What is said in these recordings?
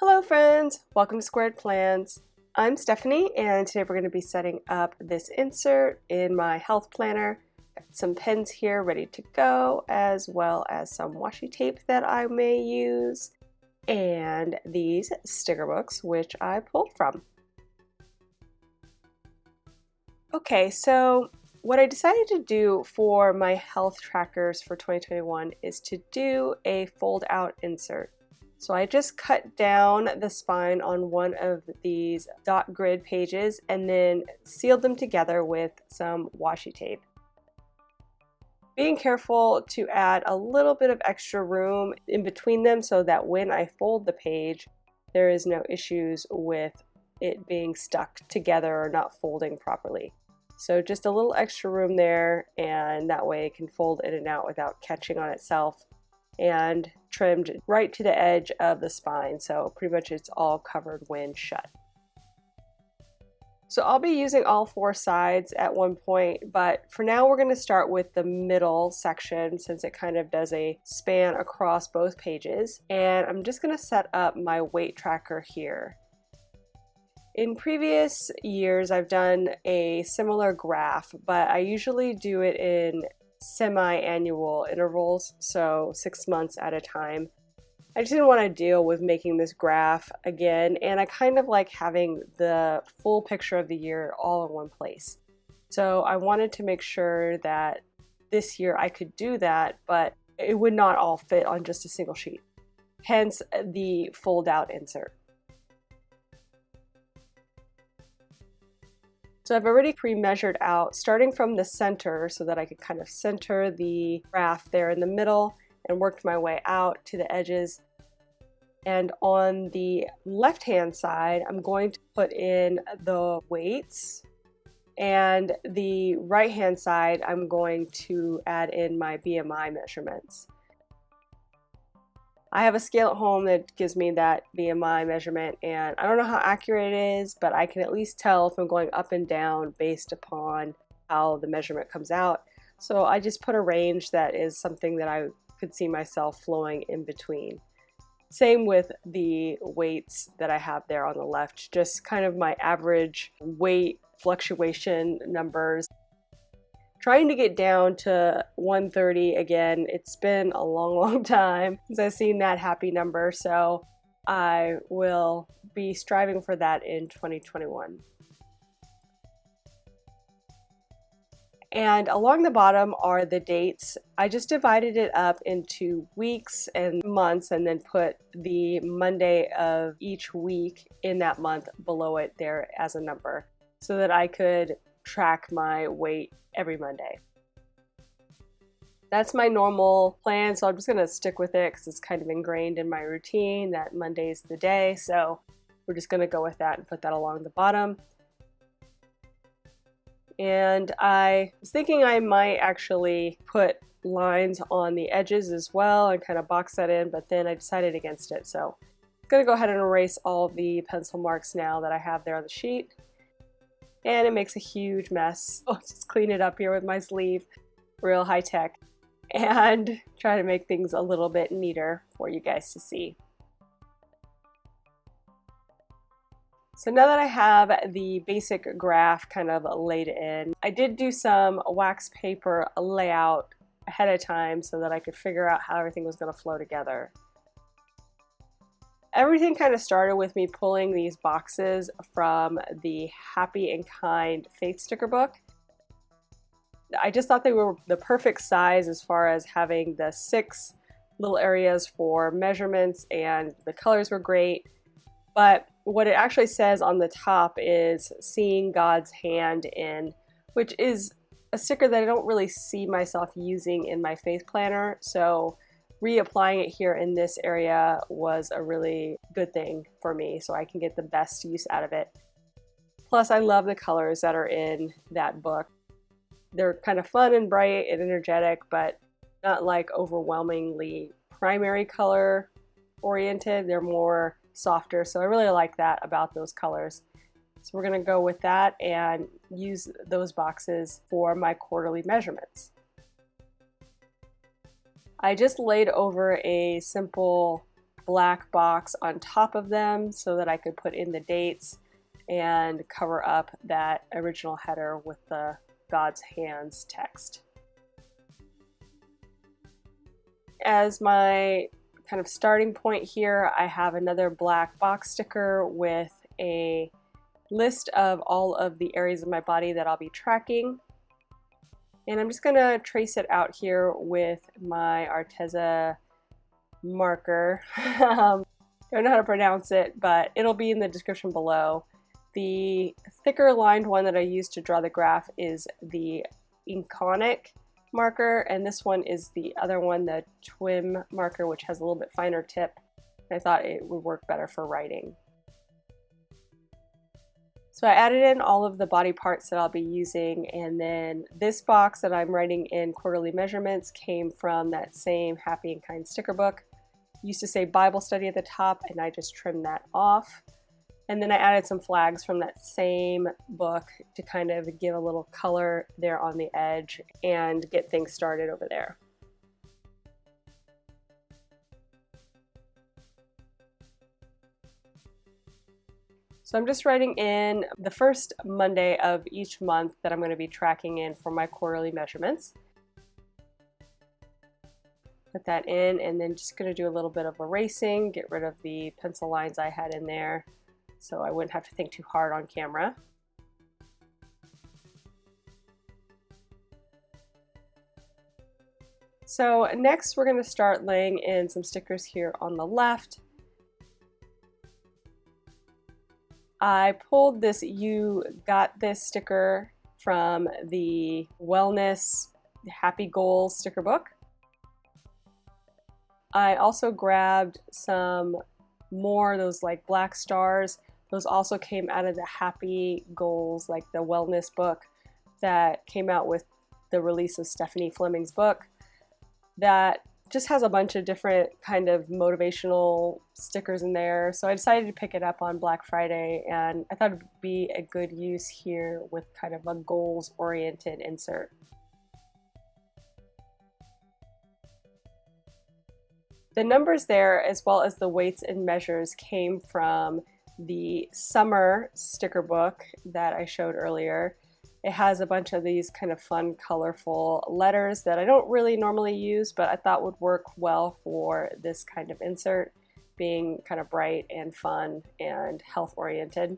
Hello friends, welcome to Squared Plans. I'm Stephanie and today we're going to be setting up this insert in my health planner. Got some pens here ready to go, as well as some washi tape that I may use and these sticker books which I pulled from. Okay, so what I decided to do for my health trackers for 2021 is to do a fold out insert. So I just cut down the spine on one of these dot grid pages and then sealed them together with some washi tape. Being careful to add a little bit of extra room in between them so that when I fold the page, there is no issues with it being stuck together or not folding properly. So just a little extra room there, and that way it can fold in and out without catching on itself, and trimmed right to the edge of the spine, so pretty much it's all covered when shut. So I'll be using all four sides at one point, but for now we're going to start with the middle section since it kind of does a span across both pages, and I'm just going to set up my weight tracker here. In previous years I've done a similar graph, but I usually do it in semi-annual intervals, so 6 months at a time. I just didn't want to deal with making this graph again, and I kind of like having the full picture of the year all in one place. So I wanted to make sure that this year I could do that, but it would not all fit on just a single sheet. Hence the fold out insert. So I've already pre-measured out, starting from the center so that I could kind of center the graph there in the middle, and worked my way out to the edges. And on the left-hand side, I'm going to put in the weights, and the right-hand side, I'm going to add in my BMI measurements. I have a scale at home that gives me that BMI measurement, and I don't know how accurate it is, but I can at least tell if I'm going up and down based upon how the measurement comes out. So I just put a range that is something that I could see myself flowing in between. Same with the weights that I have there on the left, just kind of my average weight fluctuation numbers. Trying to get down to 130 again. It's been a long time since I've seen that happy number, so I will be striving for that in 2021. And along the bottom are the dates. I just divided it up into weeks and months and then put the Monday of each week in that month below it there as a number so that I could track my weight every Monday. That's my normal plan, so I'm just going to stick with it because it's kind of ingrained in my routine that Monday's the day, so we're just going to go with that and put that along the bottom. And I was thinking I might actually put lines on the edges as well and kind of box that in, but then I decided against it, so I'm going to go ahead and erase all the pencil marks now that I have there on the sheet. And it makes a huge mess. I'll just clean it up here with my sleeve, real high tech, and try to make things a little bit neater for you guys to see. So now that I have the basic graph kind of laid in, I did do some wax paper layout ahead of time so that I could figure out how everything was going to flow together. Everything kind of started with me pulling these boxes from the Happy and Kind faith sticker book. I just thought they were the perfect size as far as having the 6 little areas for measurements, and the colors were great. But what it actually says on the top is seeing God's hand in, which is a sticker that I don't really see myself using in my faith planner. So reapplying it here in this area was a really good thing for me, so I can get the best use out of it. Plus, I love the colors that are in that book. They're kind of fun and bright and energetic, but not like overwhelmingly primary color oriented. They're more softer, so I really like that about those colors. So we're going to go with that and use those boxes for my quarterly measurements. I just laid over a simple black box on top of them so that I could put in the dates and cover up that original header with the God's Hands text. As my kind of starting point here, I have another black box sticker with a list of all of the areas of my body that I'll be tracking. And I'm just going to trace it out here with my Arteza marker. Don't know how to pronounce it, but it'll be in the description below. The thicker lined one that I use to draw the graph is the Inconic marker, and this one is the other one, the Twim marker, which has a little bit finer tip. I thought it would work better for writing. So I added in all of the body parts that I'll be using, and then this box that I'm writing in quarterly measurements came from that same Happy and Kind sticker book. It used to say Bible study at the top, and I just trimmed that off. And then I added some flags from that same book to kind of give a little color there on the edge and get things started over there. So I'm just writing in the first Monday of each month that I'm going to be tracking in for my quarterly measurements. Put that in, and then just going to do a little bit of erasing, get rid of the pencil lines I had in there, so I wouldn't have to think too hard on camera. So next we're going to start laying in some stickers here on the left. I pulled this You Got This sticker from the Wellness Happy Goals sticker book. I also grabbed some more, those like black stars. Those also came out of the Happy Goals, like the wellness book that came out with the release of Stephanie Fleming's book. That just has a bunch of different kind of motivational stickers in there. So I decided to pick it up on Black Friday, and I thought it would be a good use here with kind of a goals-oriented insert. The numbers there, as well as the weights and measures, came from the summer sticker book that I showed earlier. It has a bunch of these kind of fun, colorful letters that I don't really normally use, but I thought would work well for this kind of insert, being kind of bright and fun and health-oriented.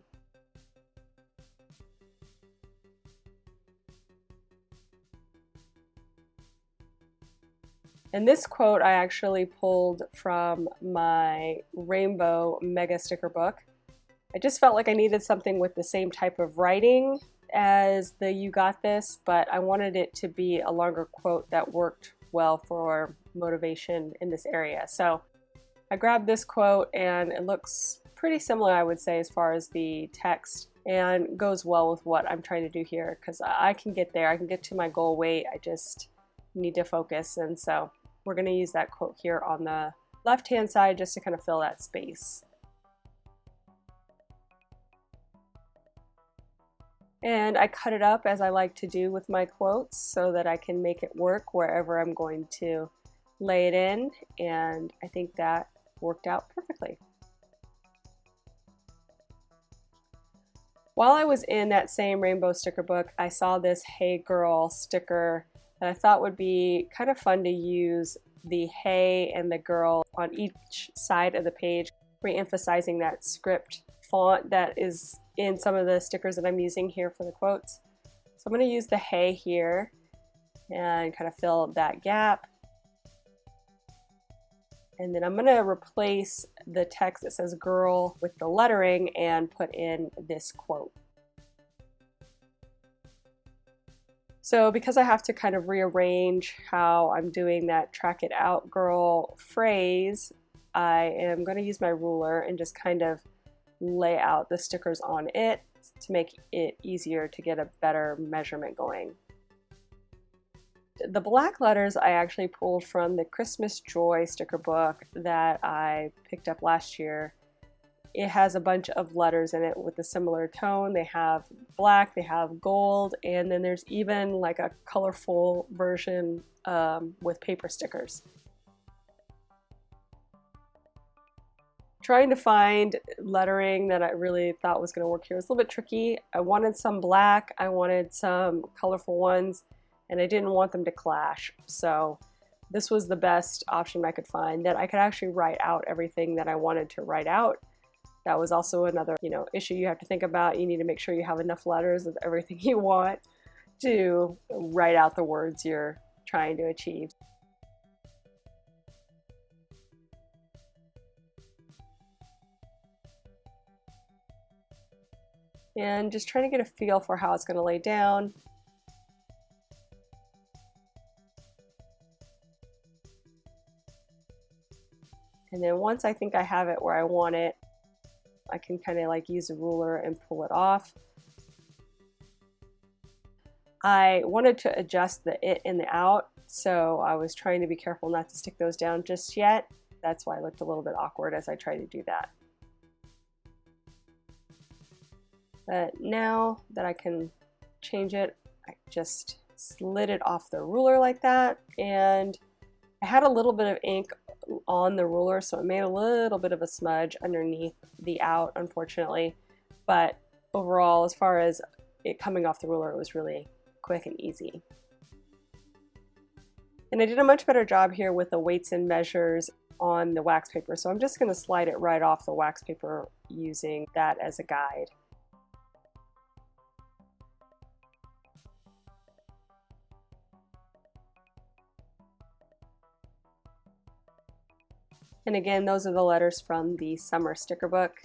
And this quote I actually pulled from my Rainbow Mega sticker book. I just felt like I needed something with the same type of writing as the You Got This, but I wanted it to be a longer quote that worked well for motivation in this area. So I grabbed this quote, and it looks pretty similar, I would say, as far as the text, and goes well with what I'm trying to do here, because I can get there. I can get to my goal weight. I just need to focus, and so we're going to use that quote here on the left-hand side just to kind of fill that space. And I cut it up as I like to do with my quotes so that I can make it work wherever I'm going to lay it in, and I think that worked out perfectly. While I was in that same rainbow sticker book, I saw this Hey Girl sticker that I thought would be kind of fun to use the hey and the girl on each side of the page, re-emphasizing that script font that is in some of the stickers that I'm using here for the quotes. So I'm going to use the hey here and kind of fill that gap. And then I'm going to replace the text that says girl with the lettering and put in this quote. So because I have to kind of rearrange how I'm doing that track it out girl phrase, I am going to use my ruler and just kind of lay out the stickers on it to make it easier to get a better measurement going. The black letters I actually pulled from the Christmas Joy sticker book that I picked up last year. It has a bunch of letters in it with a similar tone. They have black, they have gold, and then there's even like a colorful version with paper stickers. trying to find lettering that I really thought was going to work here. It was a little bit tricky. I wanted some black, I wanted some colorful ones, and I didn't want them to clash. So this was the best option I could find, that I could actually write out everything that I wanted to write out. That was also another, issue you have to think about. You need to make sure you have enough letters of everything you want to write out the words you're trying to achieve. And just trying to get a feel for how it's going to lay down. And then once I think I have it where I want it, I can kind of like use a ruler and pull it off. I wanted to adjust the it and the out, so I was trying to be careful not to stick those down just yet. That's why it looked a little bit awkward as I tried to do that. But now that I can change it, I just slid it off the ruler like that, and I had a little bit of ink on the ruler, so it made a little bit of a smudge underneath the out, unfortunately. But overall, as far as it coming off the ruler, it was really quick and easy. And I did a much better job here with the weights and measures on the wax paper, so I'm just going to slide it right off the wax paper using that as a guide. And again, those are the letters from the summer sticker book.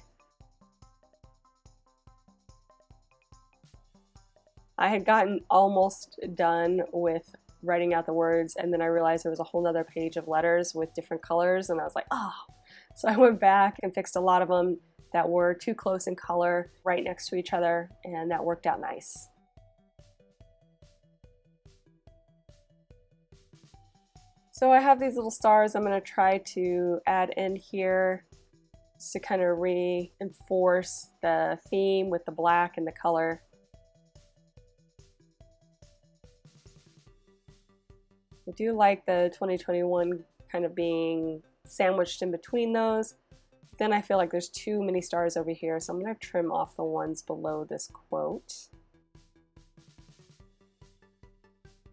I had gotten almost done with writing out the words, and then I realized there was a whole nother page of letters with different colors, and I was like, oh. So I went back and fixed a lot of them that were too close in color right next to each other, and that worked out nice. So I have these little stars I'm going to try to add in here just to kind of reinforce the theme with the black and the color. I do like the 2021 kind of being sandwiched in between those. Then I feel like there's too many stars over here, so I'm going to trim off the ones below this quote.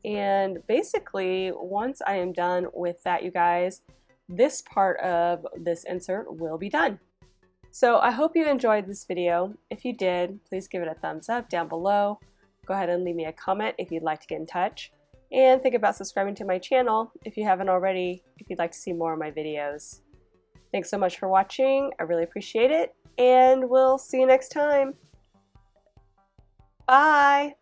And basically, once I am done with that, you guys, this part of this insert will be done. So I hope you enjoyed this video. If you did, please give it a thumbs up down below. Go ahead and leave me a comment if you'd like to get in touch. And think about subscribing to my channel if you haven't already, if you'd like to see more of my videos. Thanks so much for watching. I really appreciate it. And we'll see you next time. Bye!